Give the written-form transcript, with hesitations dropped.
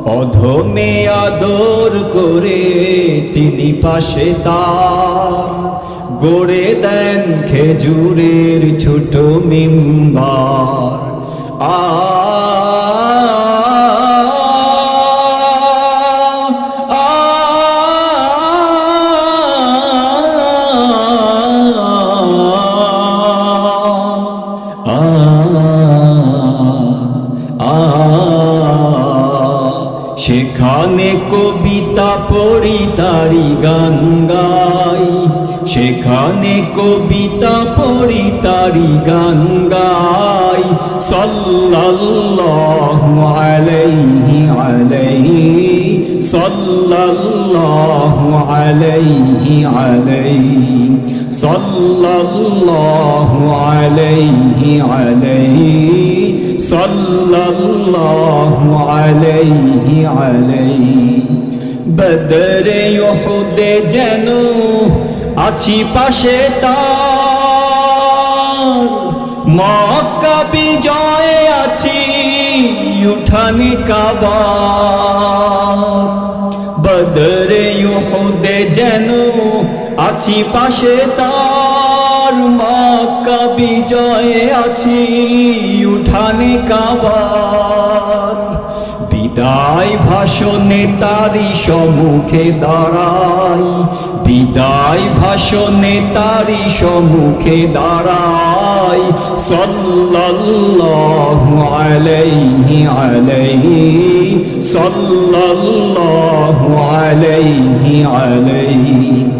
অধমে আদর করে তিনি পাশে তার গড়ে দেন খেজুরের ছোট মিম্বার। সেখানে কবিতা পড়ি তারি গান গাই, সেখানে কবিতা পড়ি তারি গান গাই। সাল্লাল্লাহু আলাইহি আলাইহি সাল্লাল্লাহু আলাইহি আলাইহি সাল্লাল্লাহু আলাইহি আলাইহি সাল্লাল্লাহু আলাইহি আলাইহি। বদরে উহুদে যেন আছি পাশে তার, মক্কা বিজয়ে আছি উঠানে কাবা। বদরে উহুদে যেন আছি পাশে তার, মক্কা বিজয়ে আছি উঠানে কাবার। বিদায় ভাষণে তারি সম্মুখে দাঁড়াই, বিদায় ভাষণে তারি সম্মুখে দাঁড়াই। সাল্লাল্লাহু আলাইহি আলাইহি সাল্লাল্লাহু আলাইহি আলাইহি।